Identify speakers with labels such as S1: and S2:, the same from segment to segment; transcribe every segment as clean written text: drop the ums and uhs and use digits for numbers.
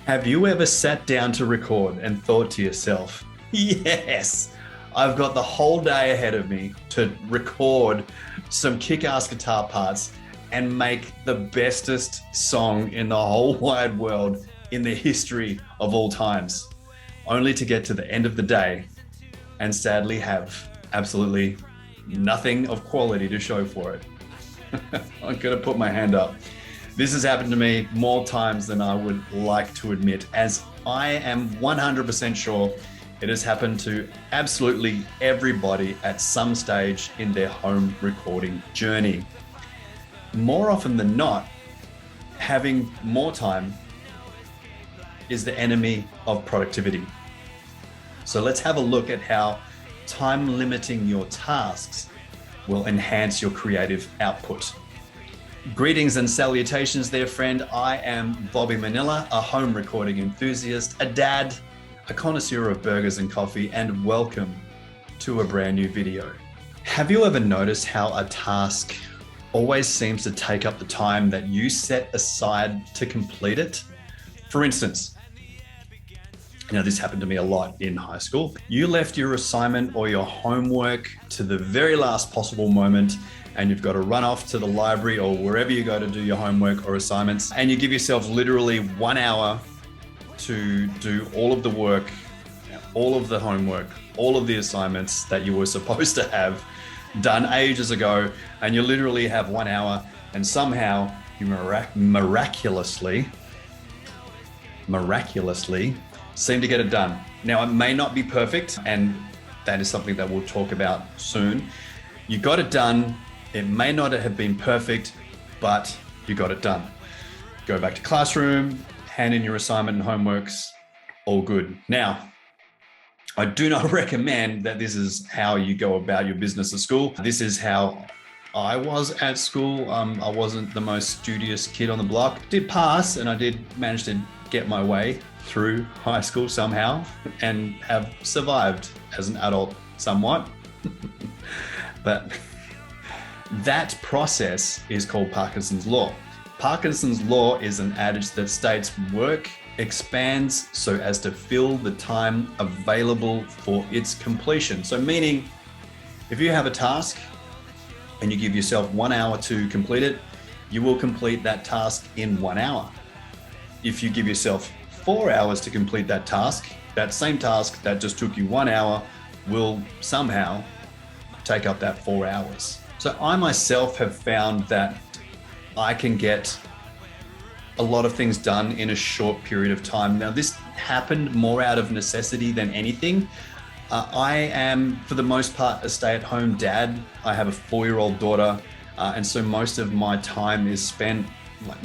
S1: Have you ever sat down to record and thought to yourself, yes, I've got the whole day ahead of me to record some kick-ass guitar parts and make the bestest song in the whole wide world in the history of all times, only to get to the end of the day and sadly have absolutely nothing of quality to show for it? I'm gonna put my hand up. This has happened to me more times than I would like to admit, as I am 100% sure it has happened to absolutely everybody at some stage in their home recording journey. More often than not, having more time is the enemy of productivity. So let's have a look at how time limiting your tasks will enhance your creative output. Greetings and salutations there, friend. I am Bobby Manila, a home recording enthusiast, a dad, a connoisseur of burgers and coffee, and welcome to a brand new video. Have you ever noticed how a task always seems to take up the time that you set aside to complete it? For instance, this happened to me a lot in high school. You left your assignment or your homework to the very last possible moment, and you've got to run off to the library or wherever you go to do your homework or assignments, and you give yourself literally 1 hour to do all of the work, all of the homework, all of the assignments that you were supposed to have done ages ago, and you literally have 1 hour, and somehow you miraculously seem to get it done. Now, it may not be perfect, and that is something that we'll talk about soon. You got it done. It may not have been perfect, but you got it done. Go back to classroom, hand in your assignment and homeworks, all good. Now, I do not recommend that this is how you go about your business at school. This is how I was at school. I wasn't the most studious kid on the block. Did pass, and I did manage to get my way through high school somehow and have survived as an adult somewhat. But that process is called Parkinsons Law. Parkinsons Law is an adage that states work expands so as to fill the time available for its completion. So meaning, if you have a task and you give yourself 1 hour to complete it, you will complete that task in 1 hour. If you give yourself 4 hours to complete that task, that same task that just took you 1 hour will somehow take up that 4 hours. So I myself have found that I can get a lot of things done in a short period of time. Now, this happened more out of necessity than anything. I am, for the most part, a stay-at-home dad. I have a 4-year-old daughter, and so most of my time is spent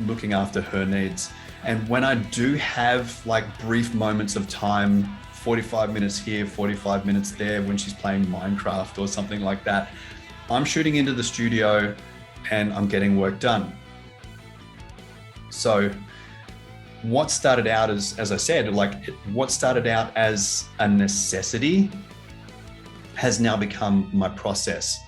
S1: looking after her needs. And when I do have brief moments of time, 45 minutes here, 45 minutes there, when she's playing Minecraft or something like that, I'm shooting into the studio and I'm getting work done. So what started out as I said, what started out as a necessity has now become my process.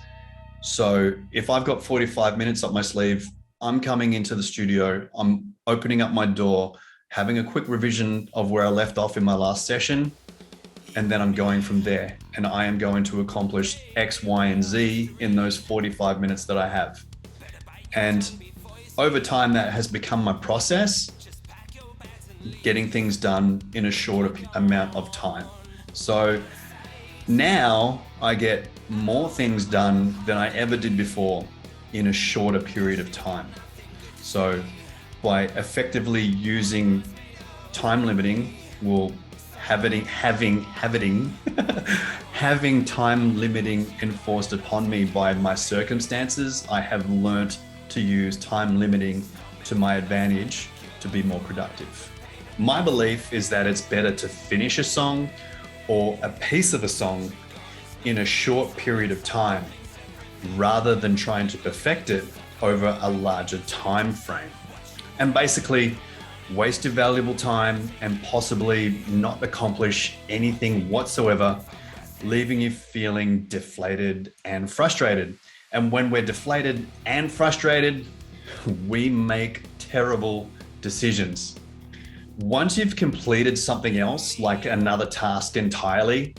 S1: So if I've got 45 minutes up my sleeve, I'm coming into the studio, I'm opening up my door, having a quick revision of where I left off in my last session, and then I'm going from there. And I am going to accomplish X, Y, and Z in those 45 minutes that I have. And over time, that has become my process, getting things done in a shorter amount of time. So now I get more things done than I ever did before in a shorter period of time. So by effectively using time limiting, having time limiting enforced upon me by my circumstances, I have learnt to use time limiting to my advantage to be more productive. My belief is that it's better to finish a song or a piece of a song in a short period of time rather than trying to perfect it over a larger time frame. And basically waste your valuable time and possibly not accomplish anything whatsoever, leaving you feeling deflated and frustrated. And when we're deflated and frustrated, we make terrible decisions. Once you've completed something else, like another task entirely,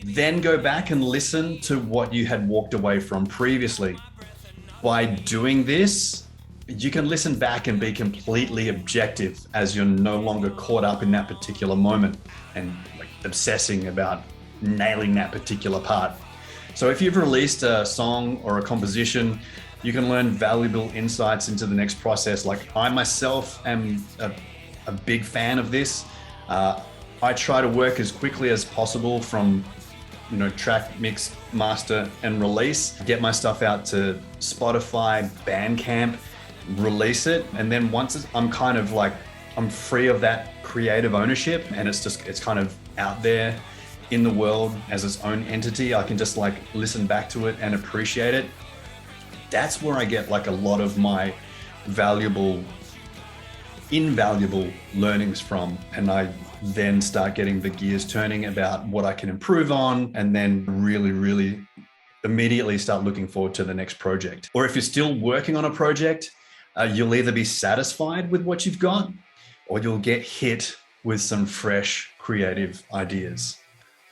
S1: then go back and listen to what you had walked away from previously. By doing this, you can listen back and be completely objective, as you're no longer caught up in that particular moment and like obsessing about nailing that particular part. So if you've released a song or a composition, you can learn valuable insights into the next process. Like I myself am a big fan of this. I try to work as quickly as possible from track, mix, master, and release. Get my stuff out to Spotify, Bandcamp, release it, and then once I'm kind of like I'm free of that creative ownership, and it's kind of out there in the world as its own entity. I can just like listen back to it and appreciate it. That's where I get like a lot of my invaluable learnings from, and I then start getting the gears turning about what I can improve on, and then really immediately start looking forward to the next project. Or if you're still working on a project, you'll either be satisfied with what you've got, or you'll get hit with some fresh creative ideas.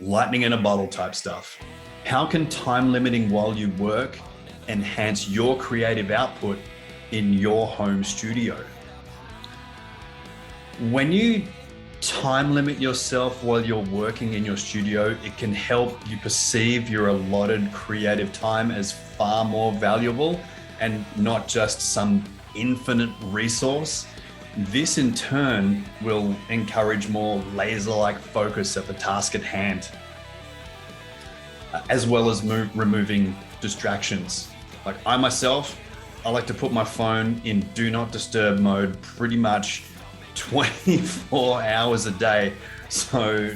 S1: Lightning in a bottle type stuff. How can time limiting while you work enhance your creative output in your home studio? When you time limit yourself while you're working in your studio, it can help you perceive your allotted creative time as far more valuable and not just some infinite resource. This in turn will encourage more laser-like focus at the task at hand, as well as removing distractions. Like I myself, I like to put my phone in do not disturb mode pretty much 24 hours a day, so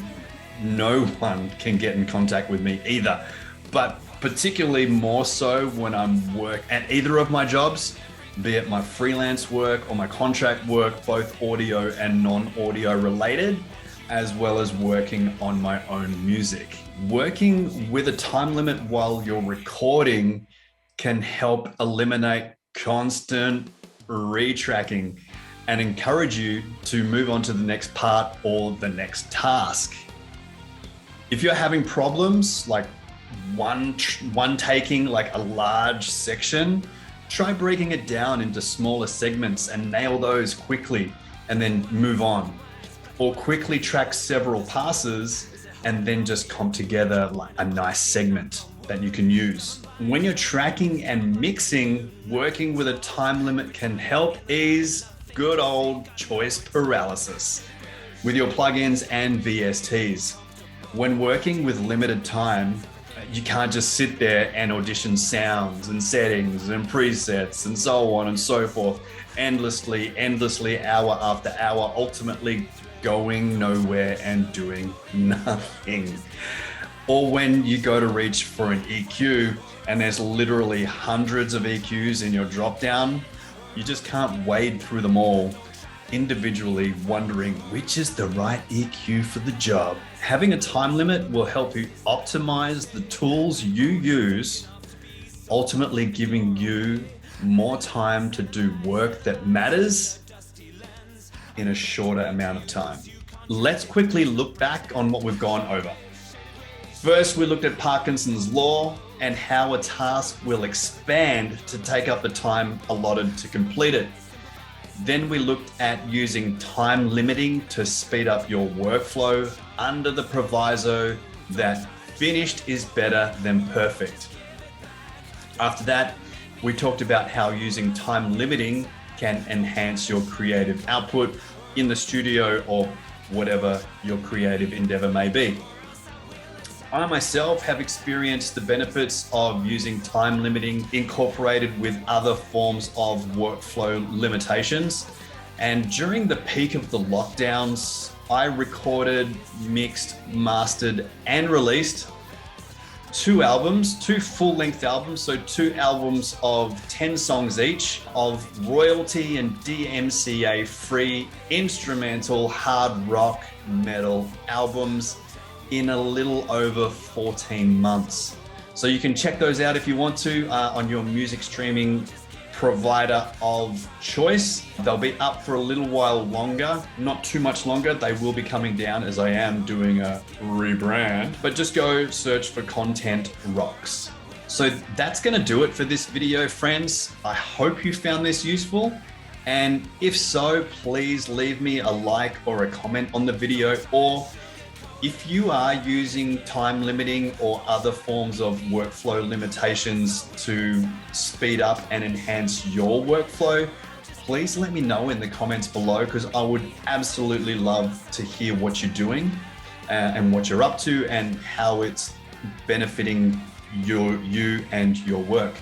S1: no one can get in contact with me either. But particularly more so when I'm at either of my jobs, be it my freelance work or my contract work, both audio and non-audio related, as well as working on my own music. Working with a time limit while you're recording can help eliminate constant retracking and encourage you to move on to the next part or the next task. If you're having problems like one taking like a large section, try breaking it down into smaller segments and nail those quickly and then move on. Or quickly track several passes and then just comp together like a nice segment that you can use. When you're tracking and mixing, working with a time limit can help ease good old choice paralysis with your plugins and VSTs. When working with limited time, you can't just sit there and audition sounds and settings and presets and so on and so forth, endlessly, hour after hour, ultimately going nowhere and doing nothing. Or when you go to reach for an EQ and there's literally hundreds of EQs in your drop down, you just can't wade through them all individually, wondering which is the right EQ for the job. Having a time limit will help you optimize the tools you use, ultimately giving you more time to do work that matters in a shorter amount of time. Let's quickly look back on what we've gone over. First, we looked at Parkinsons Law and how a task will expand to take up the time allotted to complete it. Then we looked at using time limiting to speed up your workflow under the proviso that finished is better than perfect. After that, we talked about how using time limiting can enhance your creative output in the studio or whatever your creative endeavor may be. I myself have experienced the benefits of using time limiting incorporated with other forms of workflow limitations. And during the peak of the lockdowns, I recorded, mixed, mastered, and released two full-length albums, so 2 albums of 10 songs each of royalty and DMCA-free instrumental hard rock metal albums in a little over 14 months. So you can check those out if you want to on your music streaming provider of choice. They'll be up for a little while longer, not too much longer. They will be coming down as I am doing a rebrand, but just go search for Content Rocks. So that's going to do it for this video, friends. I hope you found this useful. And if so, please leave me a like or a comment on the video, or if you are using time limiting or other forms of workflow limitations to speed up and enhance your workflow, please let me know in the comments below, because I would absolutely love to hear what you're doing and what you're up to and how it's benefiting you and your work.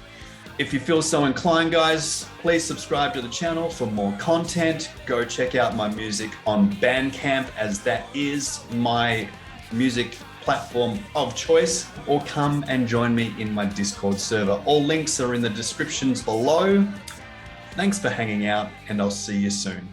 S1: If you feel so inclined, guys, please subscribe to the channel for more content. Go check out my music on Bandcamp, as that is my music platform of choice, or come and join me in my Discord server. All links are in the descriptions below. Thanks for hanging out, and I'll see you soon.